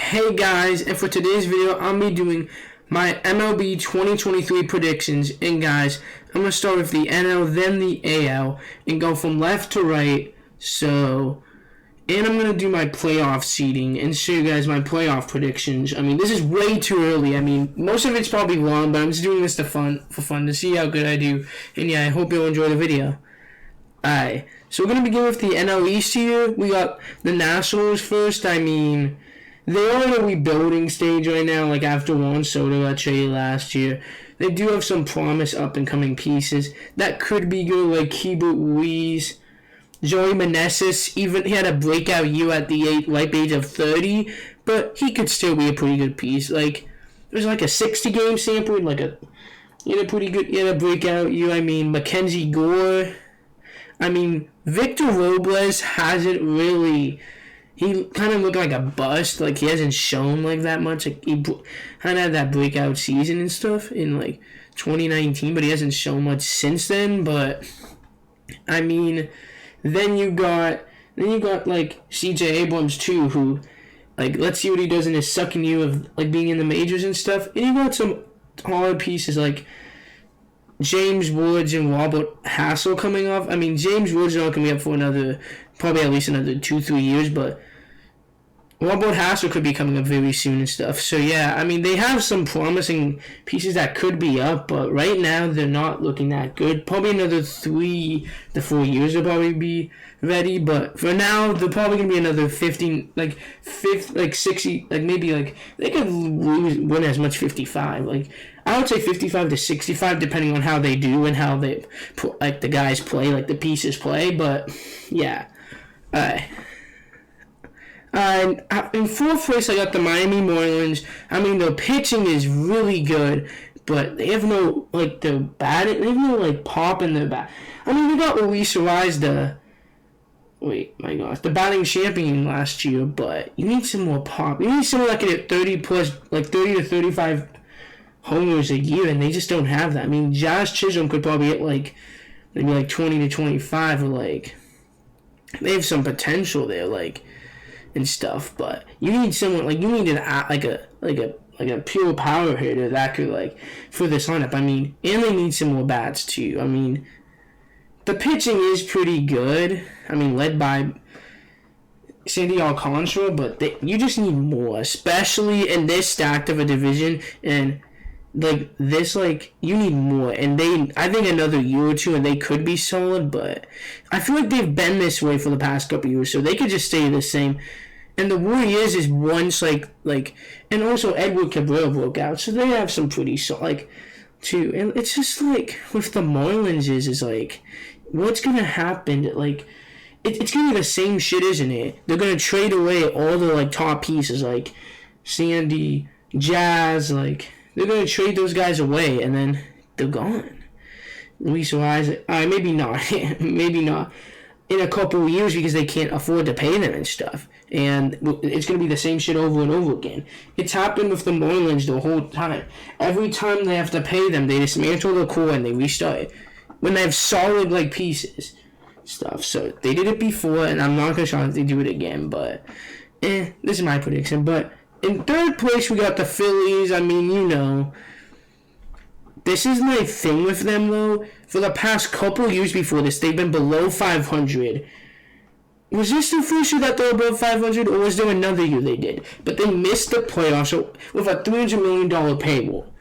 Hey guys, and for today's video, I'll be doing my MLB 2023 predictions. And guys, I'm going to start with the NL, then the AL, and go from left to right. And I'm going to do my playoff seeding and show you guys my playoff predictions. I mean, this is way too early. I mean, most of it's probably wrong, but I'm just doing this for fun, to see how good I do. And yeah, I hope you'll enjoy the video. Alright, so we're going to begin with the NL East here. We got the Nationals first. I mean, they are in a rebuilding stage right now, like after Juan Soto got traded last year. They do have some promise up-and-coming pieces that could be good, like Keibert Ruiz, Joey Meneses. Even he had a breakout year at the ripe age of 30, but he could still be a pretty good piece. Like, there's like a 60-game sample, he had a breakout year. I mean, Mackenzie Gore. I mean, Victor Robles hasn't really. He kind of looked like a bust. Like, he hasn't shown like that much. Like, he kind of had that breakout season and stuff in like 2019, but he hasn't shown much since then. But I mean, then you got like C.J. Abrams too, who, like, let's see what he does in his second year of like being in the majors and stuff. And you got some hard pieces like James Woods and Robert Hassel coming off. I mean, James Woods is not going to be up for probably at least another 2-3 years, but Robert Hassel could be coming up very soon and stuff. So yeah, I mean, they have some promising pieces that could be up, but right now they're not looking that good. Probably another 3 to 4 years will probably be ready, but for now they're probably gonna be another 15, like 60, like maybe like they could win as much 55. Like, I would say 55 to 65, depending on how they do and how they like the guys play, like the pieces play. But yeah, in fourth place, I got the Miami Marlins. I mean, their pitching is really good, but they have no, like, they have no, like, pop in their bat. I mean, they got Luis Ariz, the batting champion last year, but you need some more pop. You need someone that can hit 30 to 35 homers a year, and they just don't have that. I mean, Josh Chisholm could probably hit, like, maybe, like, 20 to 25, or, like, they have some potential there, like, and stuff, but you need someone like a pure power hitter that could, like, for this lineup. I mean, and they need some more bats too. I mean, the pitching is pretty good. I mean, led by Sandy Alcantara, but you just need more, especially in this stacked of a division, and like this, like, you need more. And I think another year or two, and they could be solid, but I feel like they've been this way for the past couple years, so they could just stay the same. And the Warriors is once like, and also Edward Cabrera broke out, so they have some pretty too. And it's just like with the Marlins is like, what's gonna happen? Like, it's gonna be the same shit, isn't it? They're gonna trade away all the like top pieces like Sandy, Jazz, like. They're going to trade those guys away, and then they're gone. Luis Ariz, maybe not. Maybe not in a couple of years because they can't afford to pay them and stuff. And it's going to be the same shit over and over again. It's happened with the Marlins the whole time. Every time they have to pay them, they dismantle the core and they restart when they have solid, like, pieces. Stuff. So they did it before, and I'm not going to show if they do it again. But, this is my prediction. But in third place, we got the Phillies. I mean, you know, this is my thing with them, though. For the past couple years before this, they've been below 500. Was this the first year that they were above 500, or was there another year they did? But they missed the playoffs with a $300 million payroll.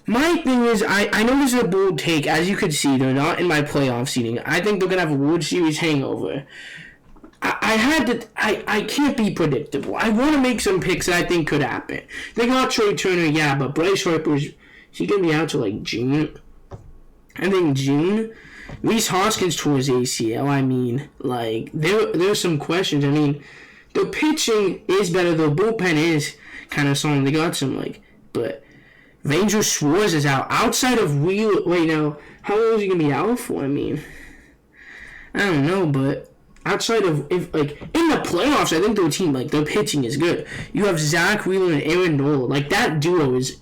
My thing is, I know this is a bold take. As you could see, they're not in my playoff seeding. I think they're going to have a World Series hangover. I can't be predictable. I want to make some picks that I think could happen. They got Trey Turner, yeah, but Bryce Harper's, he going to be out till like June? I think June. Reese Hoskins tore his ACL. I mean, like, there's some questions. I mean, the pitching is better, the bullpen is kind of solid. They got some, like, but Ranger Schwartz is out. Outside of wait, now, how long is he going to be out for? I mean, I don't know, but outside of, in the playoffs, I think their team, like, their pitching is good. You have Zach Wheeler and Aaron Nola. Like, that duo is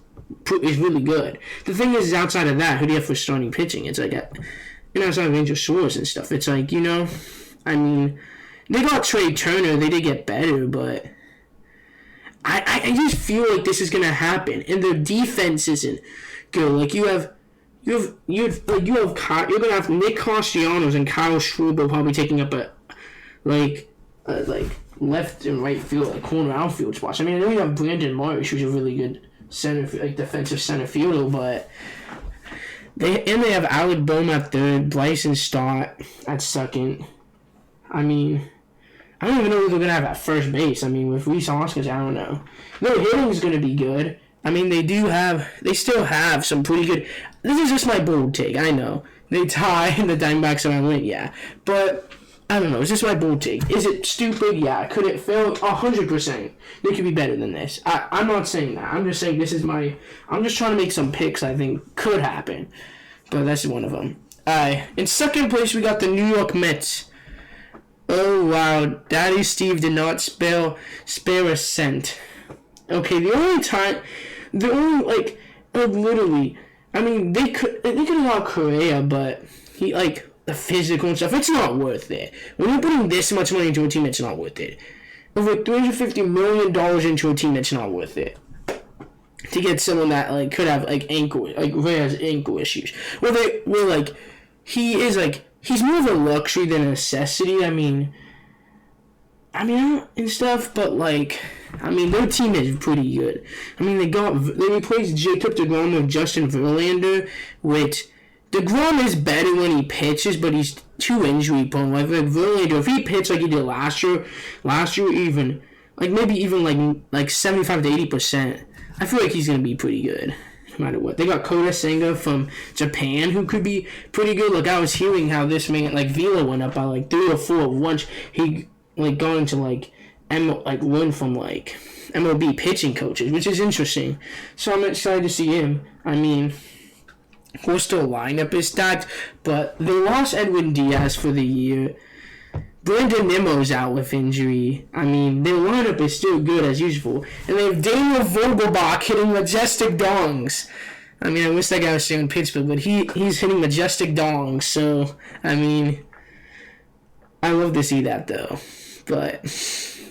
really good. The thing is, outside of that, who do you have for starting pitching? It's like, outside of Ranger Schwartz and stuff, it's like, you know, I mean, they got Trey Turner. They did get better, but I I just feel like this is gonna happen, and their defense isn't good. Like you're gonna have Nick Castellanos and Kyle Schwarber probably taking up a left and right field, like corner outfield spots. I mean, I know you have Brandon Marsh, who's a really good defensive center fielder, but they have Alec Bohm at third, Bryson Stott at second. I mean, I don't even know who they're gonna have at first base. I mean, with Rhys Hoskins, I don't know. Their hitting's gonna be good. I mean, they still have some pretty good. This is just my bold take. I know they tie and the Diamondbacks are gonna win, yeah, but I don't know. It's just my bold take. Is it stupid? Yeah. Could it fail? 100%. They could be better than this. I'm not saying that. I'm just saying this is my. I'm just trying to make some picks I think could happen, but that's one of them. In second place we got the New York Mets. Oh wow, Daddy Steve did not spare a cent. Okay, literally, I mean they could allow Correa, but he the physical and stuff. It's not worth it. When you're putting this much money into a team, it's not worth it. Over $350 million into a team, it's not worth it. To get someone that could have Reyes ankle issues. He's more of a luxury than a necessity. I mean, and stuff, but their team is pretty good. I mean, they replaced Jacob DeGrom with Justin Verlander, which DeGrom is better when he pitches, but he's too injury prone. Like Verlander, if he pitched like he did last year even maybe even 75 to 80%, I feel like he's gonna be pretty good. No matter what. They got Kota Senga from Japan, who could be pretty good. Like, I was hearing how this man, Vila went up by 3 or 4 once he going to learn from MLB pitching coaches, which is interesting. So I'm excited to see him. I mean, of course the lineup is stacked, but they lost Edwin Diaz for the year. Brandon Nimmo's out with injury. I mean, their lineup is still good as usual. And they have Daniel Vogelbach hitting majestic dongs. I mean, I wish that guy was staying in Pittsburgh, but he's hitting majestic dongs. So, I mean, I love to see that, though. But,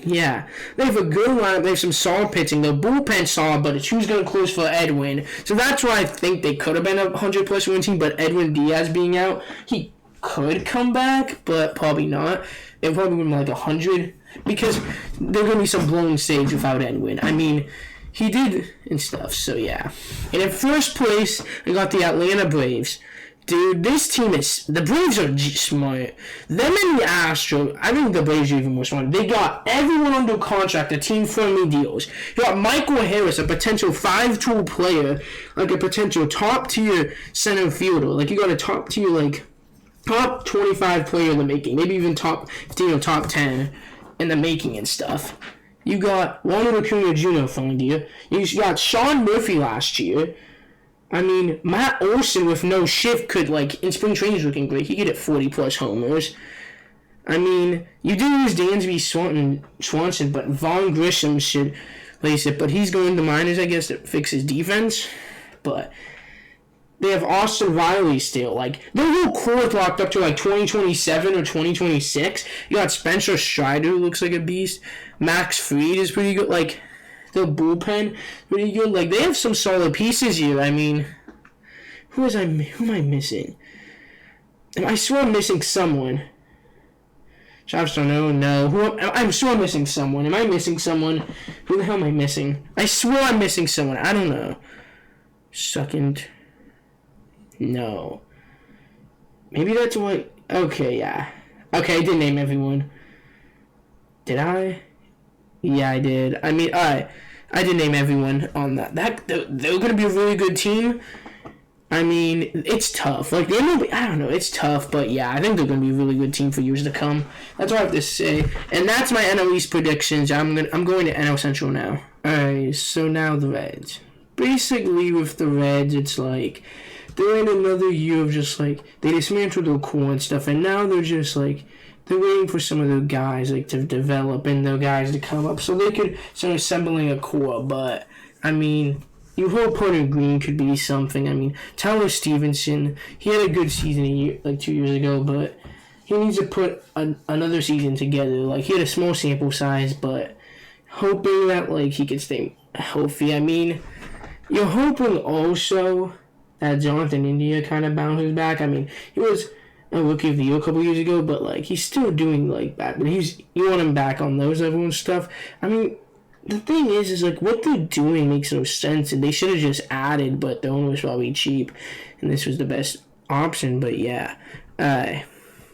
yeah. They have a good lineup. They have some solid pitching. The bullpen's solid, but it's who's going to close for Edwin. So that's why I think they could have been a 100-plus win team, but Edwin Diaz being out, he could come back, but probably not. It probably would be 100 because there's gonna be some blown saves without Edwin. I mean, he did and stuff. So yeah. And in first place, I got the Atlanta Braves. Dude, this team the Braves are smart. Them and the Astros, I think the Braves are even more smart. They got everyone under contract, the team-friendly deals. You got Michael Harris, a potential 5-tool player, a potential top-tier center fielder. You got a top-tier, top 25 player in the making, maybe even top 15 or top 10 in the making and stuff. You got Ronald Acuna Jr. from India. You got Sean Murphy last year. I mean, Matt Olson with no shift could, in spring training looking great. He could hit 40-plus homers. I mean, you do lose Dansby Swanson, but Vaughn Grissom should place it. But he's going to minors, I guess, to fix his defense. But they have Austin Riley still. Their whole core is locked up to 2027 or 2026. You got Spencer Strider, who looks like a beast. Max Fried is pretty good. The bullpen, pretty good. They have some solid pieces here. I mean, who am I missing? I swear I'm missing someone. Travis Darno, no. I'm sure I'm missing someone. Am I missing someone? Who the hell am I missing? I swear I'm missing someone. I don't know. Second. No. Maybe that's what. Okay, yeah. Okay, I did name everyone. Did I? Yeah, I did. I mean, alright. I did name everyone on that. They're going to be a really good team. I mean, it's tough. The MLB, I don't know. It's tough, but yeah, I think they're going to be a really good team for years to come. That's all I have to say. And that's my NL East predictions. I'm going to NL Central now. Alright, so now the Reds. Basically, with the Reds, it's they're in another year of just they dismantled their core and stuff, and now they're just they're waiting for some of their guys to develop and their guys to come up so they could start assembling a core. But I mean, you hope Porter Green could be something. I mean, Tyler Stevenson, he had a good season 2 years ago, but he needs to put another season together. He had a small sample size, but hoping that like he could stay healthy. I mean, you're hoping also that Jonathan India kind of bounces back. I mean, he was a rookie of the year a couple years ago, but like he's still doing like bad. But you want him back on those level and stuff. I mean, the thing is like what they're doing makes no sense, and they should have just added. But the owner was probably cheap, and this was the best option. But yeah,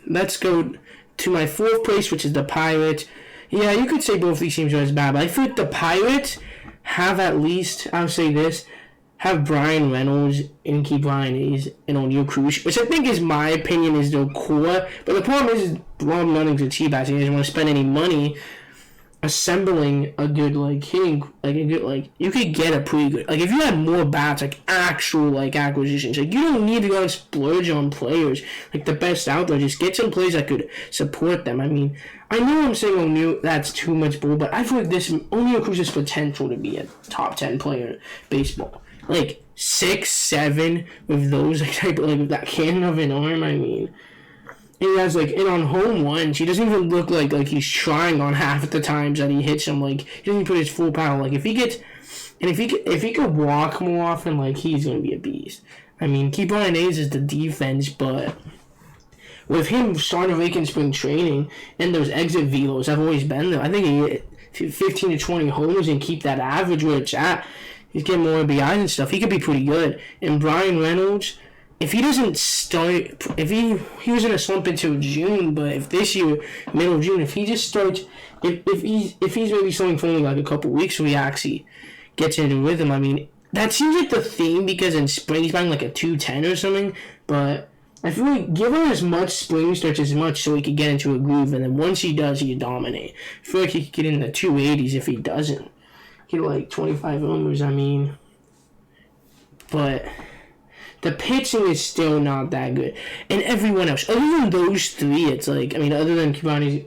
let's go to my fourth place, which is the Pirates. Yeah, you could say both these teams are as bad, but I feel like the Pirates have at least, I'll say this, have Brian Reynolds and keep Brian Hayes and O'Neal Cruz, which I think is my opinion is their core. But the problem is Rob Nunning's a cheap ass. He doesn't want to spend any money assembling a good like hitting like a good like you could get a pretty good like if you had more bats like actual like acquisitions like you don't need to go and splurge on players like the best out there. Just get some players that could support them. I mean, I know I'm saying O'Neal that's too much bull, but I feel like this O'Neal Cruz has potential to be a top 10 player in baseball. Like 6'7" with those like type of, like with that cannon of an arm. I mean, he has like and on home runs, he doesn't even look like he's trying on half of the times that he hits him. Like he doesn't put his full power. Like if he could walk more often, like he's gonna be a beast. I mean, keep Brian Hayes is the defense, but with him starting to rake in spring training and those exit velos have always been there. I think he hit 15 to 20 homers and keep that average where it's at. He's getting more RBIs and stuff. He could be pretty good. And Brian Reynolds, if he doesn't start, if he was in a slump until June, but if this year, middle of June, if he just starts, if he's maybe starting for only like a couple weeks where he actually gets into rhythm, I mean, that seems like the theme because in spring he's buying like a 210 or something, but I feel like give him as much spring starts as much so he could get into a groove, and then once he does, he dominate. I feel like he could get in the 280s if he doesn't. Get like 25 homers, I mean, but the pitching is still not that good. And everyone else, other than those three, it's like, I mean, other than Kibani's,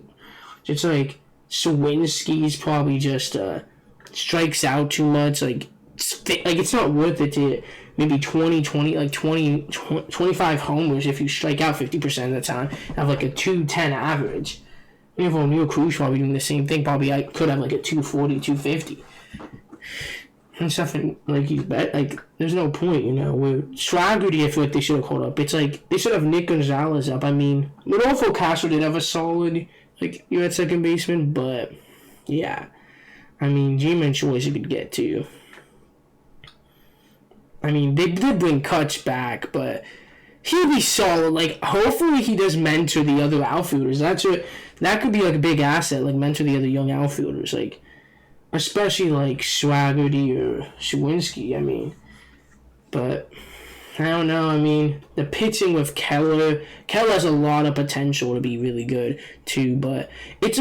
it's like Sawinski's probably just strikes out too much. Like it's not worth it to maybe 25 homers if you strike out 50% of the time. Have like a 210 average. Even if O'Neal Cruz probably doing the same thing, probably I could have like a 240, 250. And stuff, and like he's bet like there's no point, you know. Where Swaggerty, I feel like they should have called up. It's like they should have Nick Gonzalez up. I mean, Rodolfo Castro did have a solid like you're at second baseman, but yeah, I mean G-Man choice you could get to. I mean they did bring Kutch back, but he'll be solid. Like hopefully he does mentor the other outfielders. That could be like a big asset. Like mentor the other young outfielders. Like. Especially like Swaggerty or Sawinski, I mean. But I don't know. I mean, the pitching with Keller has a lot of potential to be really good too. But it's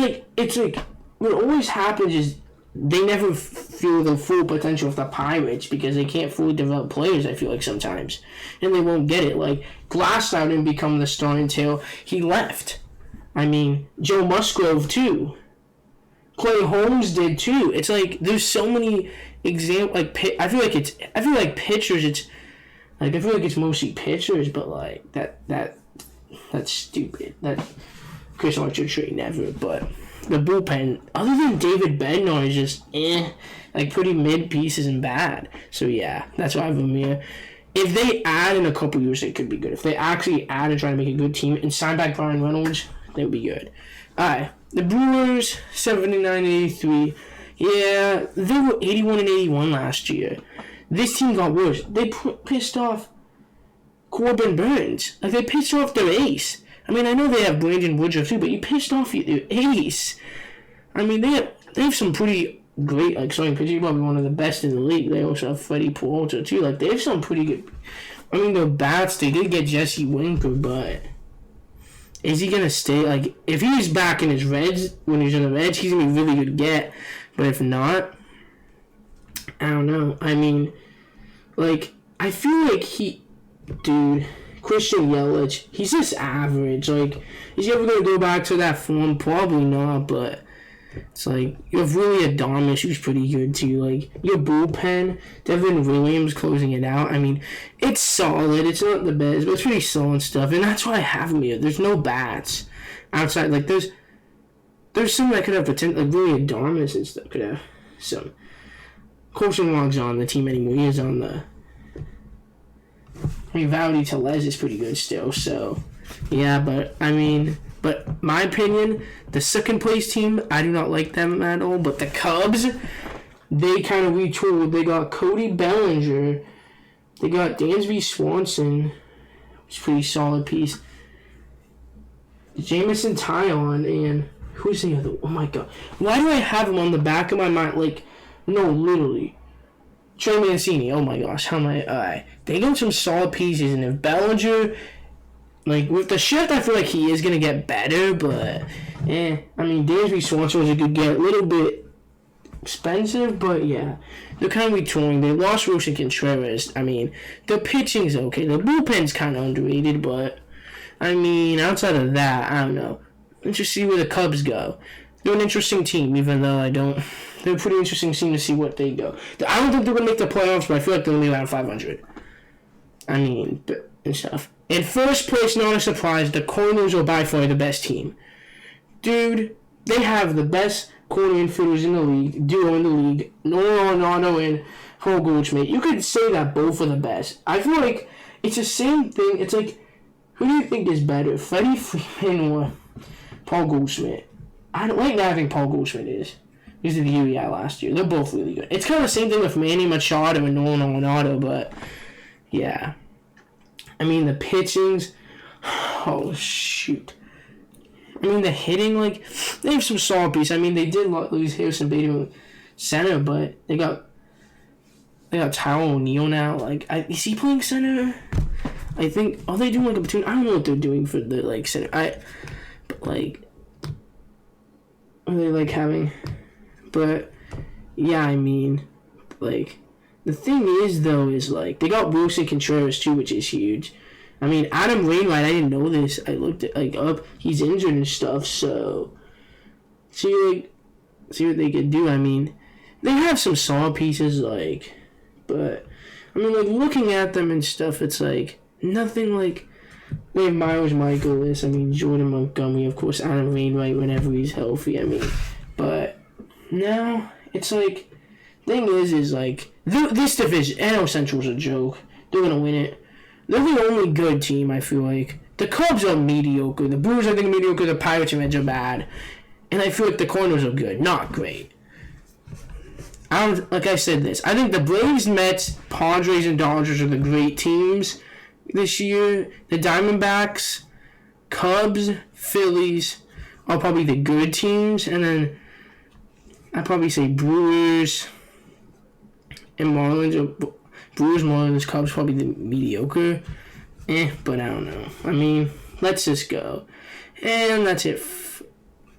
like what always happens is they never feel the full potential of the Pirates because they can't fully develop players. I feel like sometimes, and they won't get it. Like Glasnow didn't become the star until he left. I mean, Joe Musgrove too. Clay Holmes did too. It's like there's so many examples. Like I feel like pitchers. It's like I feel like it's mostly pitchers, but like that's stupid. That Chris Archer trade never. But the bullpen, other than David Bednar, is just like pretty mid pieces and bad. So yeah, that's why I have them here. If they add in a couple years, it could be good. If they actually add and try to make a good team and sign back Brian Reynolds, they would be good. Alright. The Brewers, 79-83. Yeah, they were 81-81 last year. This team got worse. They pissed off Corbin Burns. Like, they pissed off their ace. I mean, I know they have Brandon Woodruff too, but you pissed off your ace. I mean, they have some pretty great, like, starting pitching, probably one of the best in the league. They also have Freddie Peralta too. Like, they have some pretty good. I mean, their bats, they did get Jesse Winker, but. Is he going to stay? Like, if he's back in his Reds, when he's in the Reds, he's going to be really good to get. But if not, I don't know. I mean, like, I feel like Christian Yelich, he's just average. Like, is he ever going to go back to that form? Probably not, but it's like, you have really Adames, who's pretty good too. Like, your bullpen, Devin Williams closing it out. I mean, it's solid. It's not the best, but it's pretty solid stuff. And that's why I have him here. There's no bats outside. Like, there's some that could have potential, like really Adamas and stuff could have some. Colson on the team anymore. He is on the. I mean, Valdez Tellez is pretty good still, so yeah. But my opinion, the second place team, I do not like them at all. But the Cubs, they kind of retooled. They got Cody Bellinger. They got Dansby Swanson, which is a pretty solid piece. Jamison Tyon, and who's the other? Oh my god. Why do I have him on the back of my mind? Like, no, literally. Trey Mancini. Oh my gosh. How am I? They got some solid pieces, and if Bellinger, like, with the shift, I feel like he is going to get better, but, I mean, Dansby Swanson was a good get. A little bit expensive, but yeah. They're kind of retooling. They lost Roshan Contreras. I mean, the pitching's okay. The bullpen's kind of underrated, but, I mean, outside of that, I don't know. Let's just see where the Cubs go. They're an interesting team, even though I don't. They're a pretty interesting team to see what they go. I don't think they're going to make the playoffs, but I feel like they're going to be around 500. I mean, and stuff. In first place, not a surprise, the Cardinals are by far the best team. Dude, they have the best corner infielders in the league, duo in the league, Nolan Arenado and Paul Goldschmidt. You could say that both are the best. I feel like it's the same thing. It's like, who do you think is better, Freddie Freeman or Paul Goldschmidt? I think Paul Goldschmidt is. Because of the year he had last year. They're both really good. It's kind of the same thing with Manny Machado and Nolan Arenado, but yeah. I mean, the pitchings. Oh, shoot. I mean, the hitting, like, they have some solid pieces. I mean, they did lose Harrison Bader center, but they got Tyler O'Neill now. Like, is he playing center? I think, are they doing, like, a platoon? I don't know what they're doing for the, like, center. But, like, are they, like, having, but, yeah, I mean, like, the thing is, though, is, like, they got Wilson Contreras, too, which is huge. I mean, Adam Wainwright, I didn't know this. I looked at, like, up. He's injured and stuff, so see what they could do. I mean, they have some solid pieces, like, but, I mean, like, looking at them and stuff, it's, like, nothing like, they have Myers Michaelis, I mean, Jordan Montgomery, of course, Adam Wainwright whenever he's healthy, I mean, but now, it's, like, thing is, like, this division, NL Central's a joke. They're going to win it. They're the only good team, I feel like. The Cubs are mediocre. The Brewers, I think, are mediocre. The Pirates and Reds are bad. And I feel like the Cardinals are good. Not great. Like I said this. I think the Braves, Mets, Padres, and Dodgers are the great teams this year. The Diamondbacks, Cubs, Phillies are probably the good teams. And then I'd probably say Brewers and Marlins. Brewers, Marlins, Cubs probably the mediocre. But I don't know. I mean, let's just go. And that's it.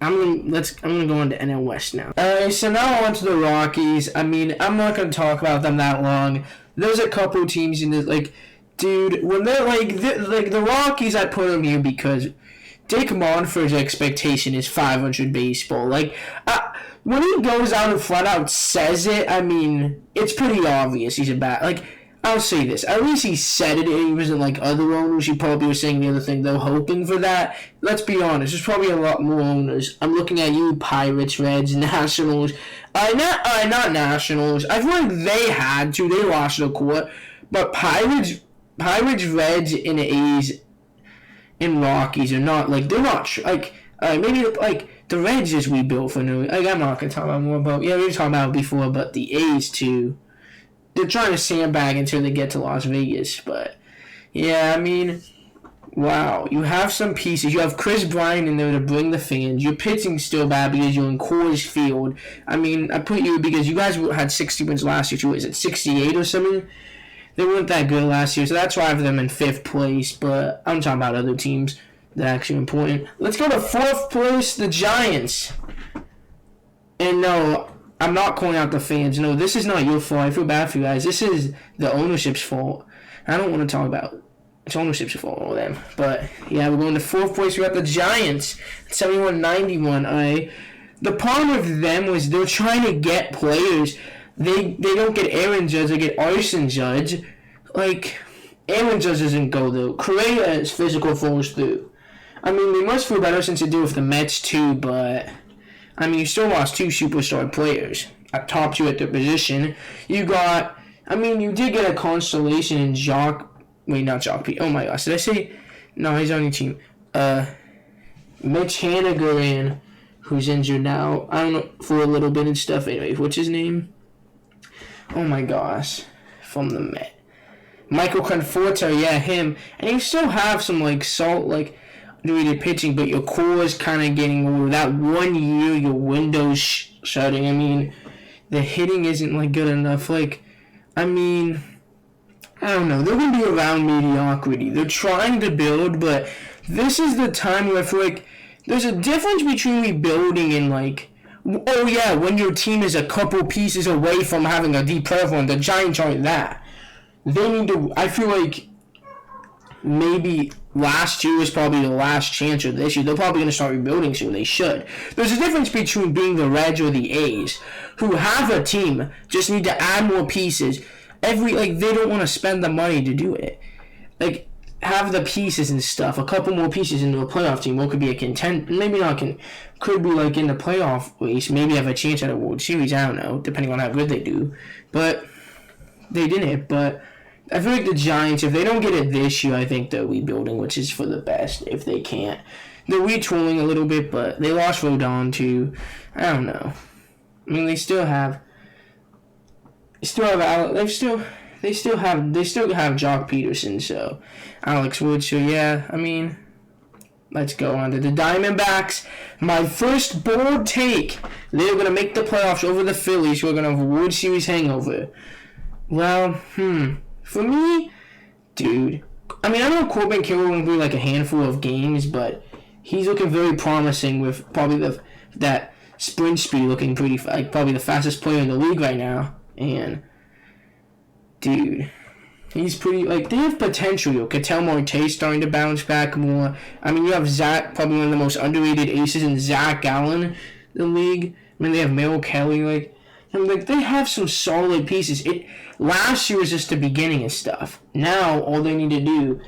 I'm gonna go on to NL West now. Alright, so now on to the Rockies. I mean, I'm not gonna talk about them that long. There's a couple teams in this, like, dude, when they're like the Rockies, I put them here because Dick Monford's expectation is 500 baseball. Like, when he goes out and flat out says it, I mean, it's pretty obvious he's a bad. Like, I'll say this. At least he said it. He wasn't like other owners. He probably was saying the other thing, though, hoping for that. Let's be honest. There's probably a lot more owners. I'm looking at you, Pirates, Reds, Nationals. Not Nationals. I feel like they had to. They lost the court. But Pirates, Reds, and A's and Rockies are not, like, they're not, like, maybe, like, the Reds just rebuilt for no, like, I'm not going to talk about more about, yeah, we were talking about it before, but the A's, too, they're trying to sandbag until they get to Las Vegas, but, yeah, I mean, wow, you have some pieces, you have Chris Bryant in there to bring the fans, your pitching's still bad because you're in Coors Field, I mean, I put you because you guys had 60 wins last year, too, is it 68 or something? They weren't that good last year, so that's why I have them in 5th place, but I'm talking about other teams that are actually important. Let's go to 4th place, the Giants. And no, I'm not calling out the fans. No, this is not your fault. I feel bad for you guys. This is the ownership's fault. I don't want to talk about it's ownership's fault all them. But, yeah, we're going to 4th place. We got the Giants, 71-91. The problem with them was they're trying to get players. They don't get Aaron Judge, they get Arson Judge. Like, Aaron Judge doesn't go, though. Correa's physical falls through. I mean, they must feel better since they do with the Mets, too, but I mean, you still lost 2 superstar players, top 2 at their position. You got, I mean, you did get a constellation in not Jock P. Oh my gosh, did I say? No, he's on your team. Mitch Haniger, who's injured now. I don't know, for a little bit and stuff. Anyway, what's his name? Oh my gosh, from the Met. Michael Conforto, yeah, him. And you still have some, underrated pitching, but your core is kind of getting older. That 1 year, your window's shutting. I mean, the hitting isn't, good enough. I mean, I don't know. They're going to be around mediocrity. They're trying to build, but this is the time where I feel like there's a difference between rebuilding and, when your team is a couple pieces away from having a deep playoff run. The Giants aren't that. They need to, I feel like maybe last year was probably the last chance, or this year. They're probably going to start rebuilding soon. They should. There's a difference between being the Reds or the A's, who have a team, just need to add more pieces. They don't want to spend the money to do it. Have the pieces and stuff, a couple more pieces into a playoff team. What could be a could be in the playoff race, maybe have a chance at a World Series. I don't know, depending on how good they do. But they didn't. But I feel like the Giants, if they don't get it this year, I think they're rebuilding, which is for the best. If they can't, they're retooling a little bit, but they lost Rodon too. I don't know. I mean, they still have Jock Peterson, so Alex Wood. So yeah, I mean, let's go on to the Diamondbacks. My first bold take: they're gonna make the playoffs over the Phillies. We're gonna have a World Series hangover. Well, for me, dude. I mean, I know Corbin Carroll won't be a handful of games, but he's looking very promising with probably that sprint speed looking pretty probably the fastest player in the league right now. And dude, he's pretty, they have potential. Ketel Marte's starting to bounce back more. I mean, you have Zach, probably one of the most underrated aces in Zach Gallen in the league. I mean, they have Merrill Kelly, they have some solid pieces. Last year was just the beginning of stuff. Now, all they need to do,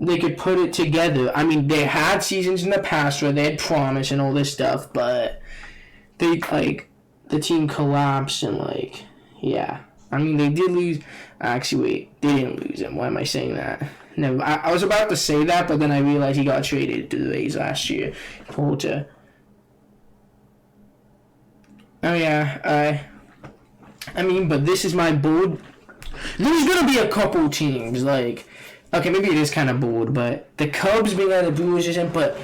they could put it together. I mean, they had seasons in the past where they had promise and all this stuff, but they, the team collapsed and, yeah. I mean, they did lose. Actually, wait, they didn't lose him. Why am I saying that? No, I was about to say that, but then I realized he got traded to the Rays last year. Porter. Oh, yeah. I mean, but this is my bold. There's going to be a couple teams, okay, maybe it is kind of bold, but the Cubs being out of the Brewers isn't, but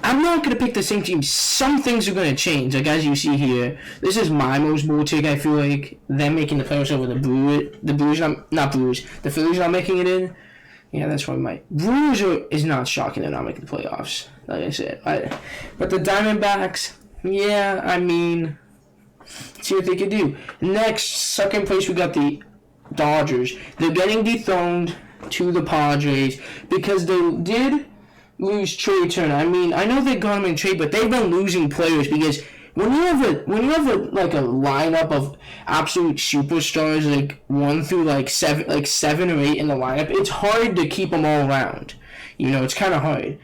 I'm not going to pick the same team. Some things are going to change, as you see here. This is my most bold take. I feel like them making the playoffs over the Phillies not making it in. Yeah, that's probably my... Brewers is not shocking they're not making the playoffs, like I said. But the Diamondbacks, yeah, I mean, see what they can do. Next, second place, we got the Dodgers. They're getting dethroned to the Padres because they did lose Trey Turner. I mean, I know they got him in trade, but they've been losing players because when you have a lineup of absolute superstars, 1 through seven or 8 in the lineup, it's hard to keep them all around. It's kind of hard.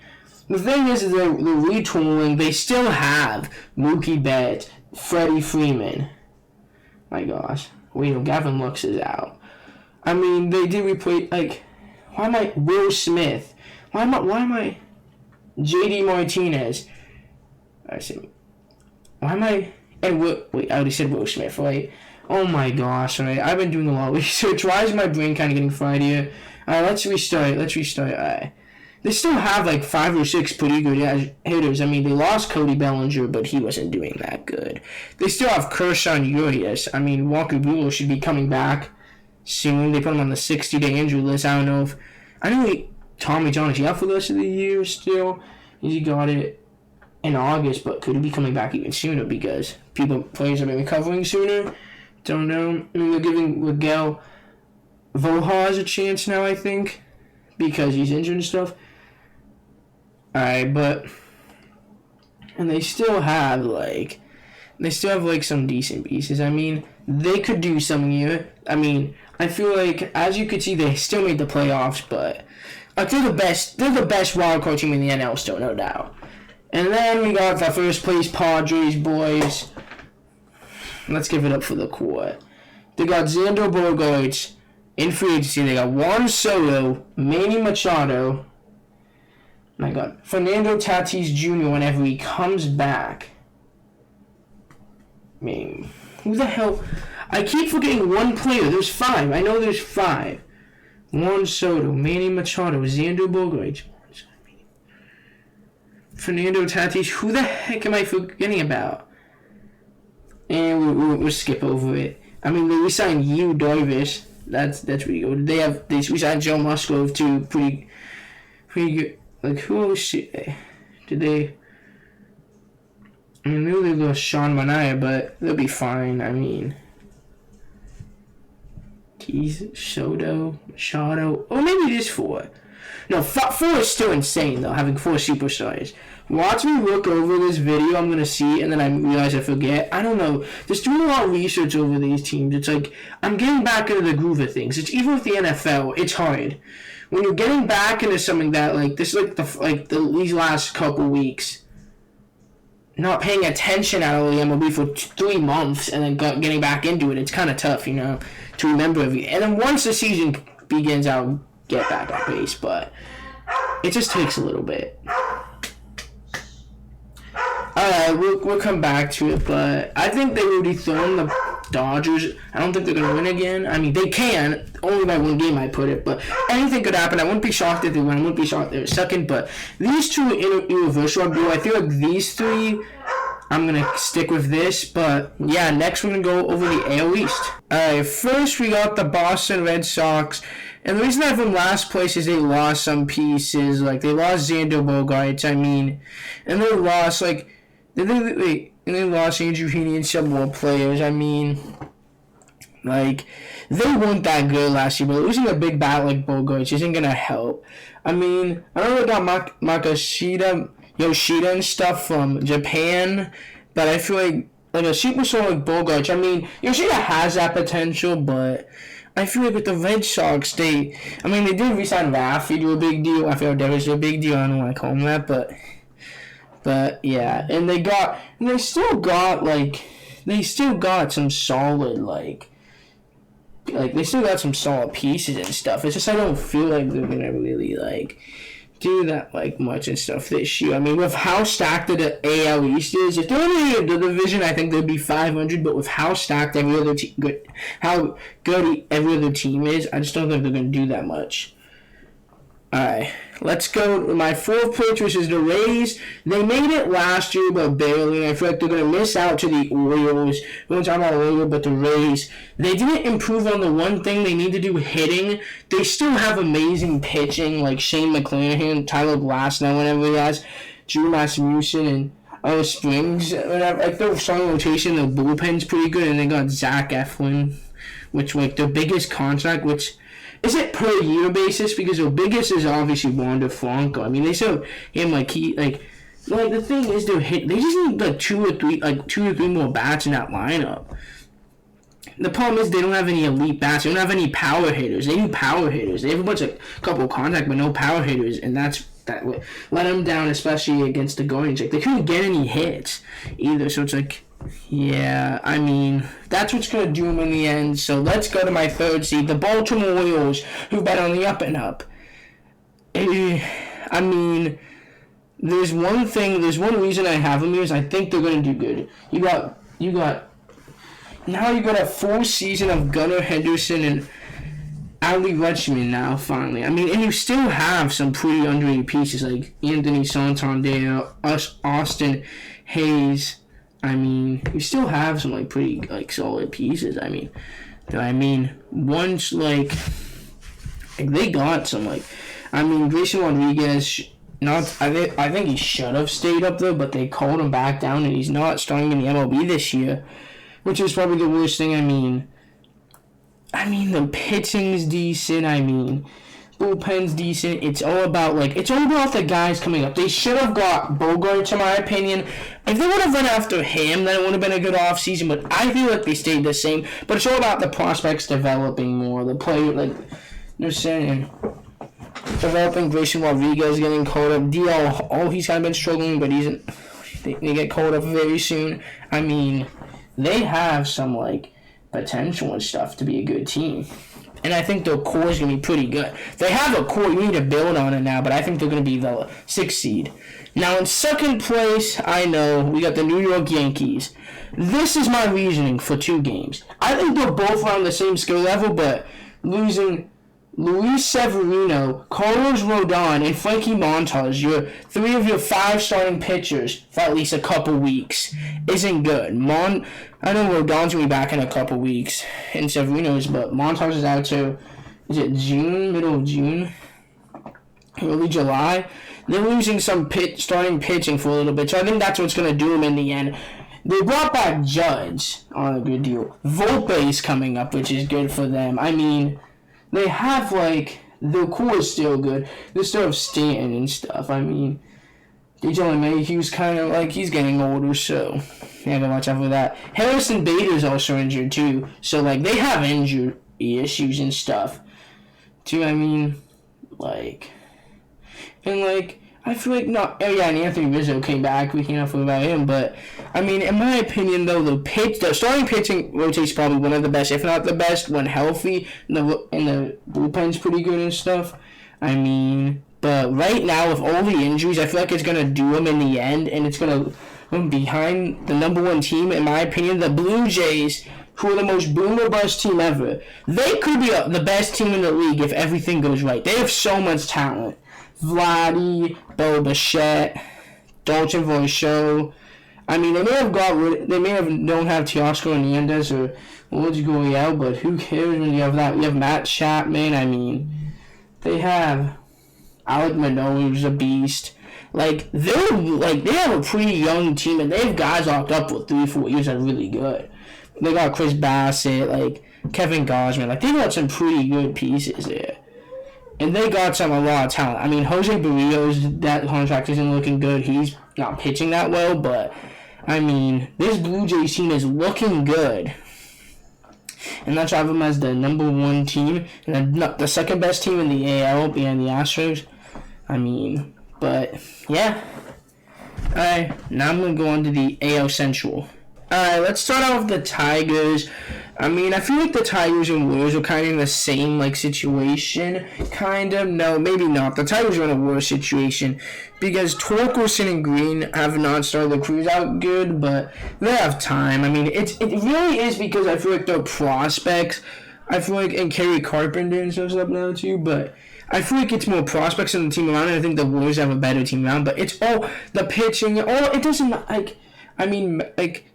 The thing is they're retooling. They still have Mookie Betts, Freddie Freeman. My gosh. Gavin Lux is out. I mean, they did replace, Will Smith. Why am I JD Martinez? I already said Will Smith, right? Oh my gosh, right? I've been doing a lot of research. Why is my brain kind of getting fried here? Alright, let's restart. Alright. They still have 5 or 6 pretty good hitters. I mean, they lost Cody Bellinger, but he wasn't doing that good. They still have Kershaw and Urias. I mean, Walker Buehler should be coming back soon. They put him on the 60-day injury list. I don't know if... I know Tommy John is out for the rest of the year still. He got it in August, but could he be coming back even sooner because players have been recovering sooner? Don't know. I mean, they're giving Miguel Vojas a chance now, I think, because he's injured and stuff. Alright, and they still have some decent pieces. I mean, they could do something here. I mean, I feel like, as you could see, they still made the playoffs, but they're the best wild card team in the NL still, no doubt. And then we got the first place Padres boys. Let's give it up for the court. They got Xander Bogaerts in free agency. They got Juan Soto, Manny Machado. And I got Fernando Tatis Jr. whenever he comes back. I mean, who the hell? I keep forgetting one player. There's 5. I know there's 5. Juan Soto, Manny Machado, Xander Bogaerts, Fernando Tatis. Who the heck am I forgetting about? And we'll skip over it. I mean, we signed Yu Darvish. That's pretty good. We signed Joe Musgrove too. Pretty good. Like, who else did they? I mean, maybe they lost Sean Manaea, but they'll be fine. I mean, Soto, Machado. Oh, maybe it is 4. No, 4 is still insane, though, having 4 superstars. Watch me look over this video, I'm going to see, and then I realize I forget. I don't know. Just doing a lot of research over these teams. It's like, I'm getting back into the groove of things. It's even with the NFL, it's hard. When you're getting back into something that, like, this is these last couple weeks, not paying attention out of the MLB for 3 months and then getting back into it, it's kind of tough, to remember everything. And then once the season begins, I'll get back on pace, but it just takes a little bit. Alright, we'll come back to it, but I think they will dethrone the Dodgers. I don't think they're going to win again. I mean, they can. Only by 1 game, I put it, but anything could happen. I wouldn't be shocked if they win. I wouldn't be shocked if they were second, but these 2 are irreversible. I feel like these 3, I'm going to stick with this, but yeah, next we're going to go over the AL East. Alright, first we got the Boston Red Sox. And the reason I have them last place is they lost some pieces. Like, they lost Xander Bogaerts, and they lost, they lost Andrew Heaney and some more players. I mean, like, they weren't that good last year, but losing a big bat like Bogaerts isn't going to help. I mean, I know they got Yoshida and stuff from Japan, but I feel like a superstar like Bogaerts, I mean, Yoshida has that potential, but I feel like with the Red Sox, they did re-sign Raffy to a big deal. I feel like that was a big deal. I don't want to call him that, but yeah. And they still got some solid, they still got some solid pieces and stuff. It's just I don't feel like they're going to really, do that, much and stuff this year. I mean, with how stacked the AL East is, if they were in the division, I think they'd be 500, but with how stacked how good every other team is, I just don't think they're going to do that much. Alright, let's go to my 4th place, which is the Rays. They made it last year, but barely, and I feel like they're going to miss out to the Orioles. We won't talk about Orioles, but the Rays. They didn't improve on the one thing they need to do, hitting. They still have amazing pitching, like Shane McClanahan, Tyler Glasnow, whenever he has, Drew Rasmussen, and Springs. Whenever, their starting rotation, the bullpen's pretty good, and they got Zach Eflin, which, their biggest contract, which is it per year basis? Because the biggest is obviously Wander Franco. I mean, they still him the thing is they just need 2 or 3 more bats in that lineup. The problem is they don't have any elite bats. They don't have any power hitters. They need power hitters. They have a couple of contact, but no power hitters, and that let them down, especially against the Guardians. They couldn't get any hits either, so it's yeah, I mean, that's what's going to do them in the end. So let's go to my 3rd seed, the Baltimore Orioles, who've been on the up and up. I mean, there's one reason I have them here is I think they're going to do good. You got a full season of Gunnar Henderson and Adley Rutschman now, finally. I mean, and you still have some pretty underrated pieces like Anthony Santander, Austin Hayes. I mean, you still have some pretty solid pieces. I mean, once they got some Grayson Rodriguez. I think he should have stayed up there, but they called him back down, and he's not starting in the MLB this year, which is probably the worst thing. I mean the pitching's decent. Bullpen's decent. It's all about the guys coming up. They should have got Bogaerts, in my opinion. If they would have run after him, then it would have been a good offseason. But I feel like they stayed the same. But it's all about the prospects developing more. The player, they're saying. developing. Grayson Rodriguez getting called up. DL, he's kind of been struggling, but they get called up very soon. I mean, they have some, like, potential and stuff to be a good team. And I think their core is going to be pretty good. They have a core. You need to build on it now, but I think they're going to be the 6th seed. Now, in second place, I know, we got the New York Yankees. This is my reasoning for 2 games. I think they're both around the same skill level, but losing Luis Severino, Carlos Rodon, and Frankie Montas, 3 of your 5 starting pitchers for at least a couple weeks, isn't good. I know Rodon's going to be back in a couple weeks, and Severino's, but Montas is out to, is it June, middle of June, early July? They're losing some starting pitching for a little bit, so I think that's what's going to do them in the end. They brought back Judge on a good deal. Volpe's coming up, which is good for them. I mean, they have, like, their core is still good. They still have Stanton and stuff. I mean, DJ LeMahieu's kind of, like, he's getting older, so you have to watch out for that. Harrison Bader's also injured, too. So, like, they have injury issues and stuff, too. I mean, like, and, like, I feel like not. Oh yeah, and Anthony Rizzo came back. We can't forget about him. But I mean, in my opinion, though, the starting pitching rotates probably one of the best, if not the best, when healthy. And the bullpen's pretty good and stuff. I mean, but right now with all the injuries, I feel like it's gonna do them in the end, and it's gonna behind the number 1 team, in my opinion, the Blue Jays, who are the most boom or bust team ever. They could be the best team in the league if everything goes right. They have so much talent. Vladdy, Bo Bichette, Dalton Varsho. I mean, they may have don't have Teoscar Hernandez or Woods Gurriel, but who cares when you have that? You have Matt Chapman. I mean, they have Alec Manoah, who's a beast. Like, they have a pretty young team, and they have guys locked up for 3-4 years that are really good. They got Chris Bassett, like Kevin Gausman. Like, they got some pretty good pieces there. And they got a lot of talent. I mean, Jose Barrios, that contract isn't looking good. He's not pitching that well, but, I mean, this Blue Jays team is looking good. And that's why I have them as the number 1 team. And the second best team in the AL behind the Astros. I mean, but, yeah. Alright, now I'm going to go on to the AL Central. Alright, let's start off with the Tigers. I mean, I feel like the Tigers and Warriors are kind of in the same, like, situation. Kind of. No, maybe not. The Tigers are in a worse situation because Torkelson and Green have not started the cruise out good, but they have time. I mean, it really is because I feel like their prospects, I feel like, and Kerry Carpenter and stuff now too, but I feel like it's more prospects in the team around, and I think the Warriors have a better team around, but it's all the pitching, it doesn't, like, I mean, like,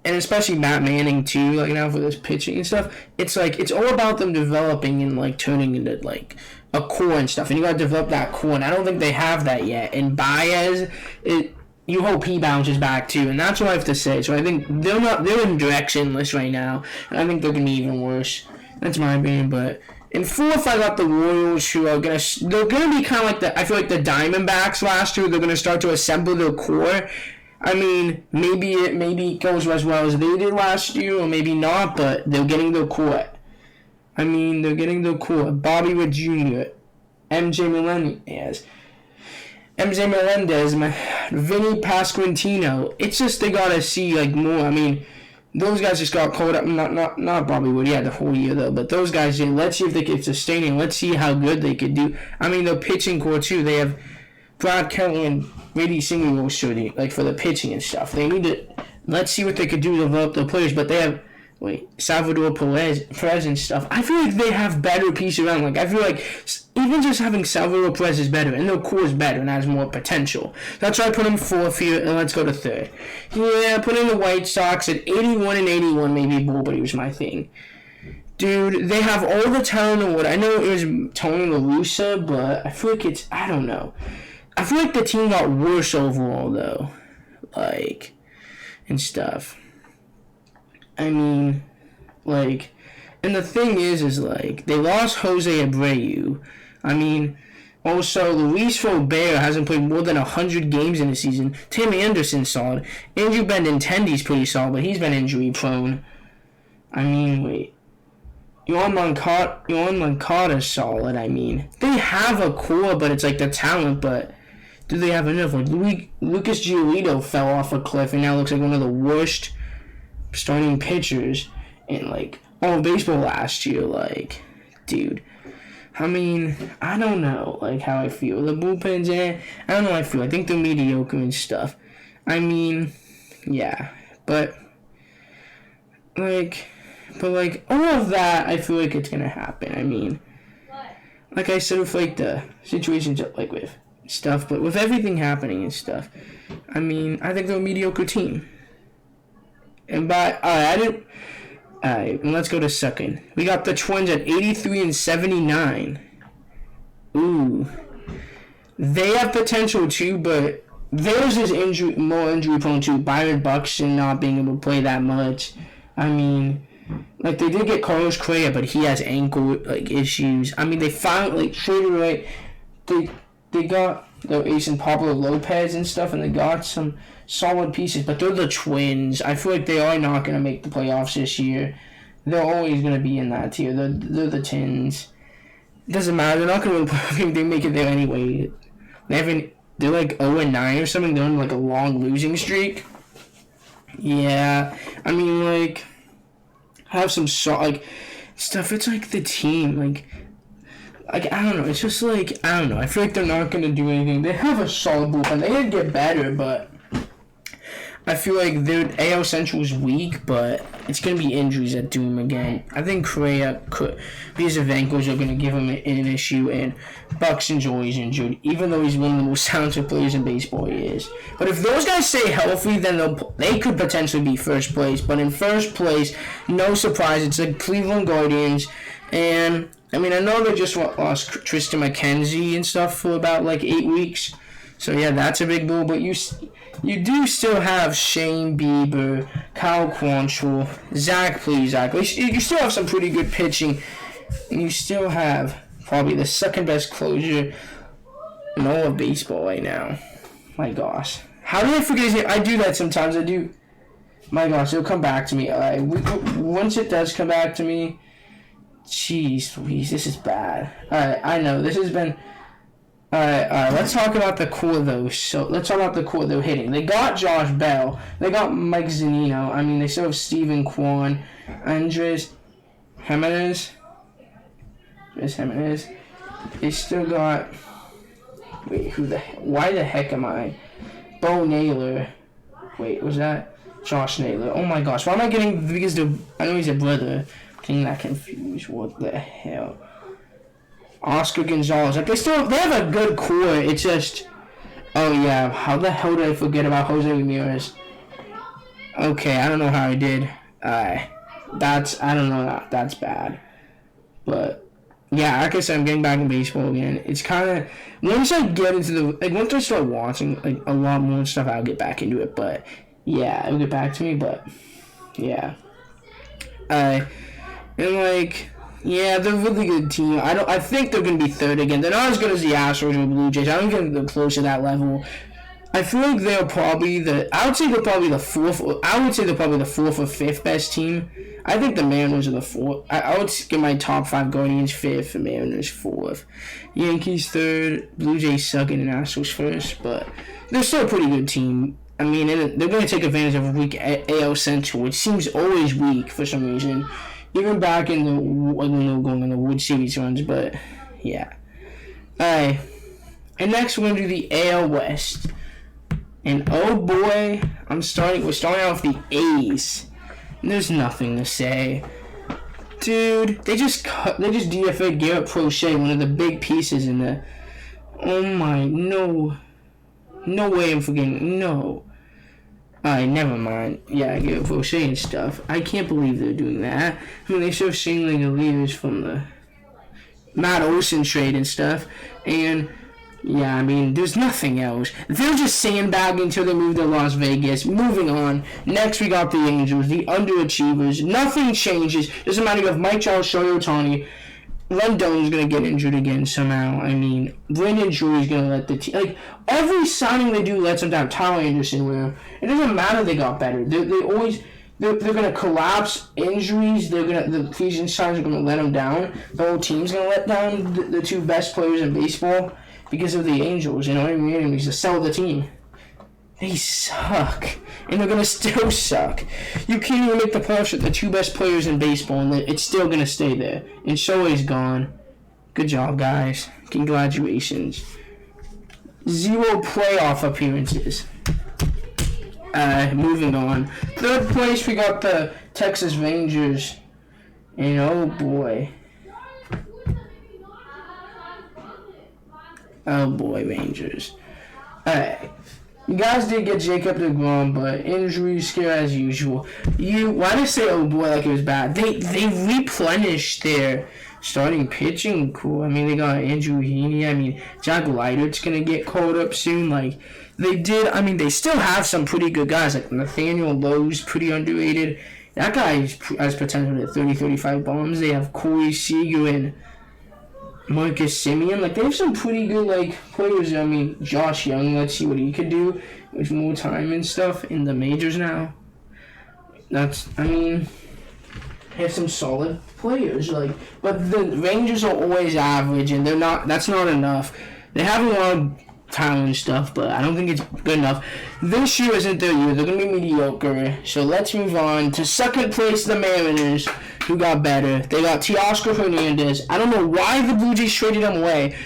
and especially Matt Manning too, like now for this pitching and stuff, it's like it's all about them developing and like turning into like a core and stuff. And you gotta develop that core, and I don't think they have that yet. And Baez, you hope he bounces back too, and that's what I have to say. So I think they're in directionless right now, and I think they're gonna be even worse. That's my opinion. But in 4th, I got the Royals, who are they're gonna be kind of like I feel like the Diamondbacks last year. They're gonna start to assemble their core. I mean, maybe it goes as well as they did last year, or maybe not, but they're getting their core. Bobby Witt Jr., MJ Melendez, Vinny Pasquantino. It's just they gotta see like more. I mean, those guys just got called up. Not Bobby Wood. Yeah, the whole year though. But those guys did. Let's see if they can sustain it. Let's see how good they could do. I mean, the pitching core too. They have Brad Kelly and Brady Singer shooting like for the pitching and stuff. They need to. Let's see what they could do to develop the players. But they have Salvador Perez and stuff. I feel like they have better pieces around. Like I feel like even just having Salvador Perez is better, and their core is better and has more potential. That's why I put him 4th here, and let's go to 3rd. Yeah, put in the White Sox at 81 and 81. Maybe Bullberry was my thing. Dude, they have all the talent in the world. I know it was Tony La Russa, but I feel like I don't know. I feel like the team got worse overall, though. Like, and stuff. I mean, like, and the thing is like, they lost Jose Abreu. I mean, also, Luis Robert hasn't played more than 100 games in a season. Tim Anderson's solid. Andrew Benintendi's pretty solid, but he's been injury prone. I mean, Yohan Moncada's solid. I mean, they have a core, but it's like the talent. But do they have enough? Like Lucas Giolito fell off a cliff and now looks like one of the worst starting pitchers in like all of baseball last year. Like, dude. I mean, I don't know, like, how I feel. The bullpen's I don't know how I feel. I think they're mediocre and stuff. I mean, yeah. But, all of that, I feel like it's going to happen. I mean, like I said, with, like, the situations, like, with stuff, but with everything happening and stuff, I mean, I think they're a mediocre team. And Alright, let's go to second. We got the Twins at 83 and 79. Ooh. They have potential too, but theirs is more injury prone too. Byron Buxton not being able to play that much. I mean, like they did get Carlos Correa, but he has ankle issues. I mean, they finally traded away. They got their ace in Pablo Lopez and stuff, and they got some solid pieces, but they're the Twins. I feel like they are not going to make the playoffs this year. They're always going to be in that tier. They're the Twins. It doesn't matter. They're not going to they make it there anyway. They're like 0-9 or something. They're on like a long losing streak. Yeah, I mean have some stuff. It's like the team I don't know. It's just I don't know. I feel like they're not going to do anything. They have a solid bullpen. They did get better, but I feel like their AL Central is weak, but it's going to be injuries that do him again. I think Correa could, because of ankles, are going to give him an issue, and Buxton's always injured, even though he's one of the most talented players in baseball he is. But if those guys stay healthy, then they could potentially be first place. But in first place, no surprise, it's the Cleveland Guardians, and I mean, I know they just lost Tristan McKenzie and stuff for about 8 weeks. So yeah, that's a big blow. But you do still have Shane Bieber, Kyle Quantrill, Zach Plesac. You still have some pretty good pitching. And you still have probably the second best closer in all of baseball right now. My gosh. How did I forget his name? I do that sometimes. I do. My gosh, it'll come back to me. Once it does come back to me, jeez Louise, this is bad. Alright, I know. This has been... Alright, let's talk about the core, though. So, let's talk about the core they're hitting. They got Josh Bell. They got Mike Zunino. I mean, they still have Steven Kwan, Andres Jimenez. They still got... Wait, why the heck am I? Bo Naylor. Wait, was that Josh Naylor? Oh my gosh, why am I getting... Because I know he's a brother. Getting that confused. What the hell? Oscar Gonzalez. They have a good core. It's just, oh yeah, how the hell did I forget about Jose Ramirez? Okay, I don't know how I did. I don't know, that's bad. But yeah, like I said, I'm getting back in baseball again. It's kind of, once I get into once I start watching a lot more stuff, I'll get back into it. But yeah, it'll get back to me. But yeah, yeah, they're a really good team. I think they're going to be third again. They're not as good as the Astros or Blue Jays. I don't think they're close to that level. I feel like they're probably I would say they're probably the fourth or fifth best team. I think the Mariners are the fourth. I would give my top five: Guardians fifth, and Mariners fourth. Yankees third, Blue Jays second, and Astros first. But they're still a pretty good team. I mean, they're going to take advantage of a weak AL Central, which seems always weak for some reason. Even back in when they were going on the World Series runs, but yeah. Alright. And next we're going to do the AL West. And oh boy, we're starting out with the A's. And there's nothing to say. Dude, they just DFA'd Garrett Crochet, one of the big pieces in the... Oh my, no. No way I'm forgetting, no. Alright, never mind. Yeah, Garrett Crochet and stuff. I can't believe they're doing that. I mean, they still have Shane Langoliers from the Matt Olson trade and stuff. And, yeah, I mean, there's nothing else. They're just sandbagging until they move to Las Vegas. Moving on. Next, we got the Angels, the underachievers. Nothing changes. Doesn't matter if you have Mike Trout, Shohei Ohtani. Rendon's going to get injured again somehow. I mean, Brandon Drury's going to let the team... every signing they do lets them down. Tyler Anderson, where it doesn't matter they got better. They always... they're gonna collapse. Injuries. The Ephesians signs are gonna let them down. The whole team's gonna let down the two best players in baseball because of the Angels. You know what I mean? And he's to sell the team. They suck, and they're gonna still suck. You can't even make the playoffs with the two best players in baseball, and it's still gonna stay there. And Shohei's gone. Good job, guys. Congratulations. 0 playoff appearances. Moving on. Third place, we got the Texas Rangers. And oh boy. Oh boy, Rangers. Alright. You guys did get Jacob DeGrom, but injury scare as usual. Why did I say oh boy like it was bad? They replenished their starting pitching. Cool. I mean, they got Andrew Heaney. I mean, Jack Leiter's gonna get called up soon. Like, they did. I mean, they still have some pretty good guys. Like, Nathaniel Lowe's pretty underrated. That guy has potential at 30-35 bombs. They have Corey Seager and Marcus Semien. Like, they have some pretty good, like, players. I mean, Josh Young, let's see what he could do with more time and stuff in the majors now. I mean, they have some solid players. Like, but the Rangers are always average, and that's not enough. They have a lot of talent and stuff, but I don't think it's good enough. This year isn't their year. They're going to be mediocre. So let's move on to second place, the Mariners, who got better. They got Teoscar Hernandez. I don't know why the Blue Jays traded him away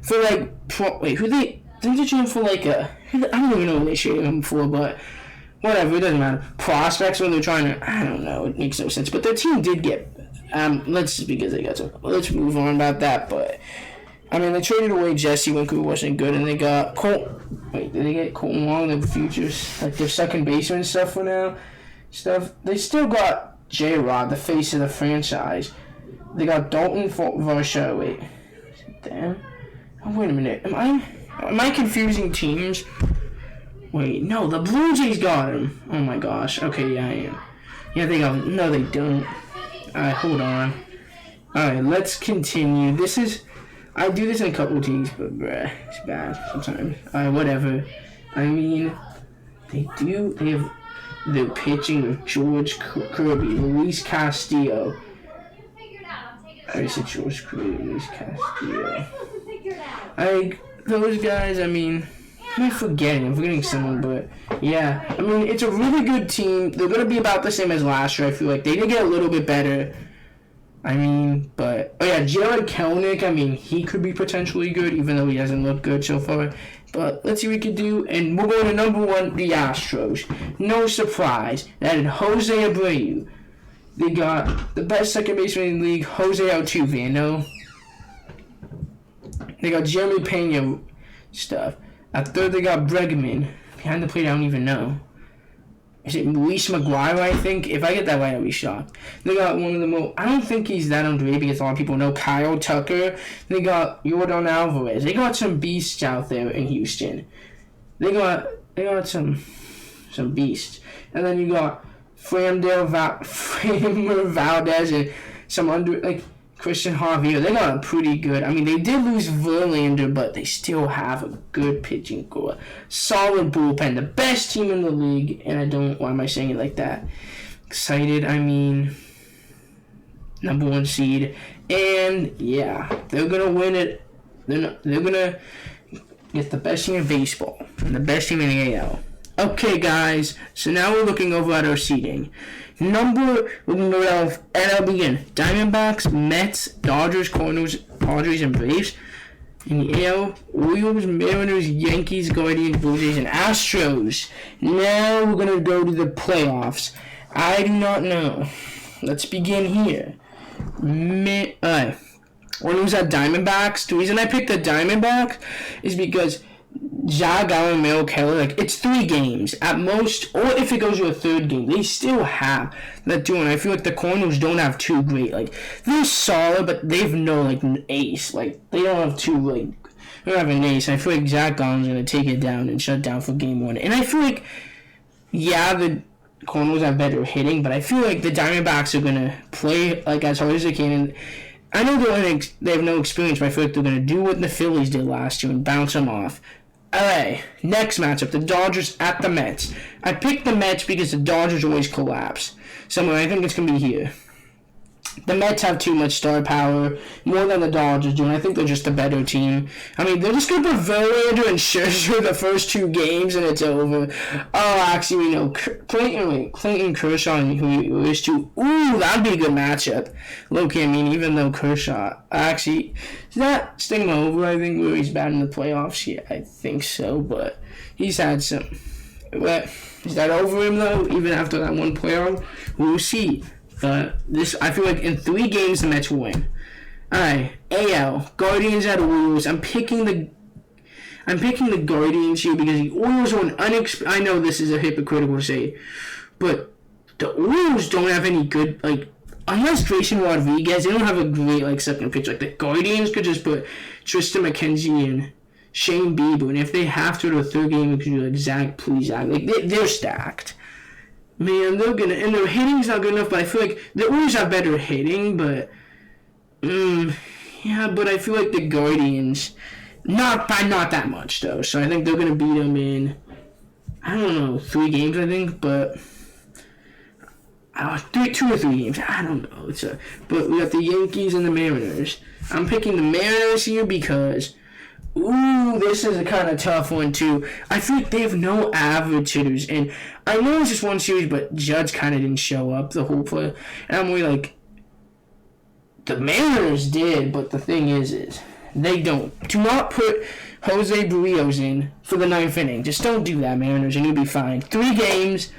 for, like, who they trade him for, like, I don't even know what they traded him for, but whatever, it doesn't matter. Prospects when they're trying to, I don't know, it makes no sense. But their team did get, let's move on about that, but I mean, they traded away Jesse Winker, who wasn't good, and they got did they get Colton Wong, the futures, like their second baseman stuff for now? They still got J-Rod, the face of the franchise. They got Dalton Varsho. Damn. Oh, wait a minute. Am I confusing teams? Wait, no, the Blue Jays got him. Oh my gosh. Okay, yeah, I am. Yeah, they got him. No, they don't. Alright, hold on. Alright, let's continue. I do this in a couple teams, but bruh, it's bad sometimes. Alright, whatever. I mean, they have the pitching of George Kirby, Luis Castillo. I said George Kirby, Luis Castillo. Those guys, I mean, I'm forgetting someone, but yeah. I mean, it's a really good team. They're going to be about the same as last year, I feel like. They did get a little bit better. I mean, but, oh yeah, Jared Kelenic, I mean, he could be potentially good, even though he hasn't looked good so far. But let's see what we can do. And we're going to number 1, the Astros. No surprise. That is Jose Abreu. They got the best second baseman in the league, Jose Altuve. They got Jeremy Pena stuff. At third, they got Bregman. Behind the plate, I don't even know. Is it Luis McGuire, I think? If I get that right, I'll be shocked. They got one of the most... I don't think he's that underrated because a lot of people know Kyle Tucker. They got Yordan Alvarez. They got some beasts out there in Houston. They got some beasts. And then you got Framber Valdez and some Christian Javier. They got a pretty good... I mean, they did lose Verlander, but they still have a good pitching core. Solid bullpen. The best team in the league. And why am I saying it like that? Excited, I mean... number 1 seed. And, yeah. They're going to win it. They're going to get the best team in baseball. And the best team in the AL. Okay, guys. So now we're looking over at our seeding. We're going to go down with NL begin. Diamondbacks, Mets, Dodgers, Cardinals, Padres, and Braves. In the AL, Orioles, Mariners, Yankees, Guardians, Blue Jays, and Astros. Now we're going to go to the playoffs. I do not know. Let's begin here. When was that Diamondbacks? The reason I picked the Diamondbacks is because Zach Gallen, Merrill Kelly, it's 3 games at most, or if it goes to a 3rd game, they still have that doing. I feel like the Cardinals don't have 2 great, they're solid, but they have no, ace. They don't have 2, they don't have an ace. I feel like Zach Gallen's going to take it down and shut down for game 1. And I feel like, yeah, the Cardinals have better hitting, but I feel like the Diamondbacks are going to play, as hard as they can. And I know they have no experience, but I feel like they're going to do what the Phillies did last year and bounce them off. Alright, next matchup, the Dodgers at the Mets. I picked the Mets because the Dodgers always collapse. So I think it's going to be here. The Mets have too much star power, more than the Dodgers do, and I think they're just a better team. I mean, they're just going to put Verlander and Scherzer the first 2 games, and it's over. Oh, actually, we know Clayton Kershaw, who is too. Ooh, that'd be a good matchup. Low-key, I mean, even though Kershaw, actually, is that stigma over, I think, where he's bad in the playoffs? Yeah, I think so, but he's had some. But is that over him, though, even after that one playoff? We'll see. I feel like in 3 games the Mets will win. Alright, AL Guardians at Orioles. I'm picking the Guardians here because the Orioles are I know this is a hypocritical to say, but the Orioles don't have any good unless Grayson Rodriguez, they don't have a great second pitch. Like the Guardians could just put Tristan McKenzie and Shane Bieber, and if they have to the 3rd game, we could do Zach, please Zach. They're stacked. Man, they're gonna, and their hitting's not good enough, but I feel like they always have better hitting, but yeah, but I feel like the Guardians, not that much though, so I think they're gonna beat them in, I don't know, 3 games I think, but 2 or 3 games, I don't know, but we got the Yankees and the Mariners. I'm picking the Mariners here because, this is a kind of tough one too. I feel like they have no average hitters, and I know it's just one series, but Judge kind of didn't show up the whole play, and I'm really like, the Mariners did, but the thing is they don't. Do not put Jose Barrios in for the 9th inning. Just don't do that, Mariners, and you'll be fine. 3 games.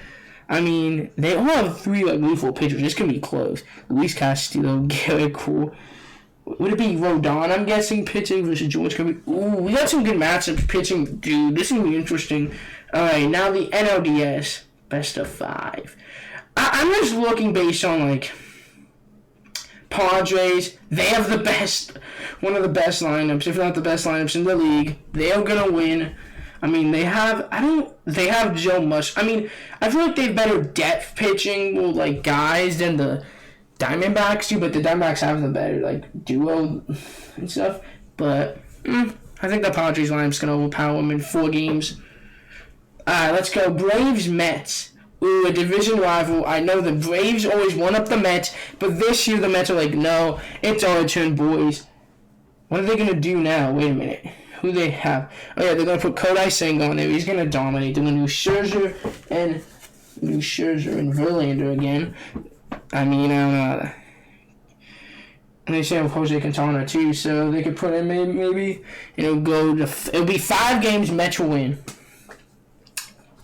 I mean, they all have 3 lethal pitchers. This can be close. Luis Castillo, Garrett Cole. Would it be Rodon, I'm guessing, pitching versus George Kirby? Ooh, we got some good matchups pitching. Dude, this is going to be interesting. Alright, now the NLDS. Best of 5. I'm just looking based on, Padres. They have one of the best lineups, if not the best lineups in the league. They're going to win. I mean, they have Joe Mush. I mean, I feel like they have better depth pitching, guys than the Diamondbacks do, but the Diamondbacks have the better duo and stuff. But I think the Padres lineup's gonna overpower them in 4 games. Alright, let's go. Braves Mets. Ooh, a division rival. I know the Braves always won up the Mets, but this year the Mets are no, it's our turn, boys. What are they gonna do now? Wait a minute. Who they have? Oh yeah, they're gonna put Kodai Senga on there. He's gonna dominate. They're gonna do Scherzer and Verlander again. I mean, I don't know. And they say have Jose Quintana too, so they could put in maybe it'll be 5 games. Mets will win.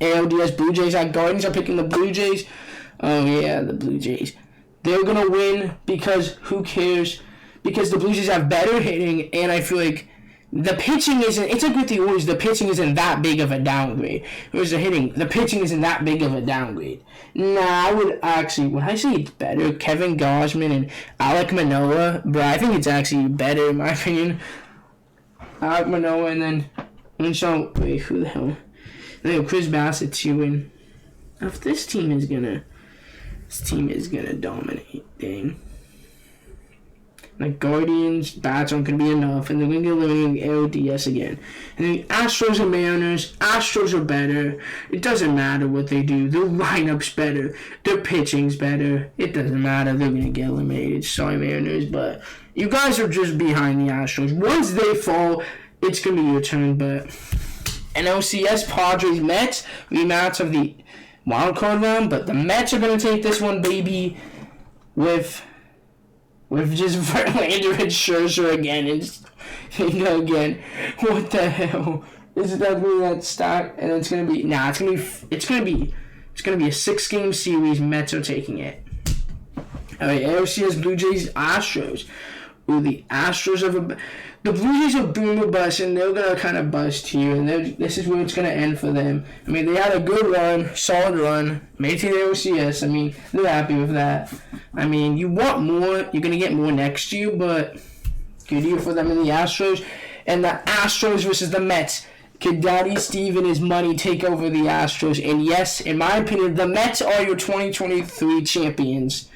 ALDS Blue Jays at Guardians. I'm picking the Blue Jays. Oh yeah, the Blue Jays. They're gonna win because who cares? Because the Blue Jays have better hitting, and I feel like the pitching isn't. It's like with the Orioles, the pitching isn't that big of a downgrade. Whereas the hitting, the pitching isn't that big of a downgrade. Nah, would I say it's better? Kevin Gausman and Alek Manoah, but I think it's actually better in my opinion. Alek Manoah and then who the hell? They have Chris Bassett too, and if this team is gonna dominate, dang. Guardians, bats aren't going to be enough, and they're going to get eliminated in the ALDS again. And the Astros and Mariners, Astros are better. It doesn't matter what they do. Their lineup's better. Their pitching's better. It doesn't matter. They're going to get eliminated. Sorry, Mariners, but you guys are just behind the Astros. Once they fall, it's going to be your turn, but NLCS, Padres, Mets, rematch of the wild card round, but the Mets are going to take this one, baby, with just Verlander and Scherzer again, and again, what the hell? Is it definitely that stack? And it's gonna be it's gonna be a 6-game series. Mets are taking it. Alright, ALCS Blue Jays Astros. Ooh, the Astros the Blue Jays are boom or bust, and they're gonna kind of bust here, and this is where it's gonna end for them. I mean, they had a good run, solid run, made it to the ALCS. I mean, they're happy with that. I mean, you want more, you're gonna get more next year, but good year for them in the Astros. And the Astros versus the Mets. Could Daddy Steve and his money take over the Astros? And yes, in my opinion, the Mets are your 2023 champions,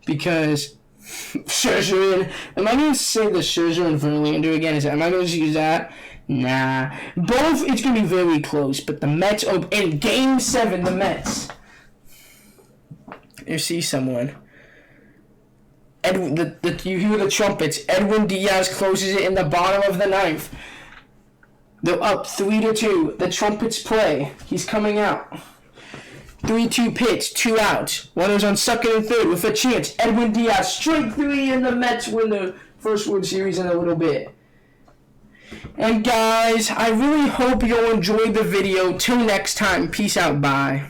because Scherzer. Am I going to say the Scherzer and Verlander again? Am I going to use that? Nah. Both, it's going to be very close. But the Mets, in Game 7, the Mets. You see someone. You hear the trumpets. Edwin Diaz closes it in the bottom of the ninth. They're up 3-2. The trumpets play. He's coming out. 3-2 pitch, 2 outs. Runners on second and third with a chance. Edwin Diaz, strike 3, and the Mets win the first World Series in a little bit. And guys, I really hope you all enjoyed the video. Till next time, peace out, bye.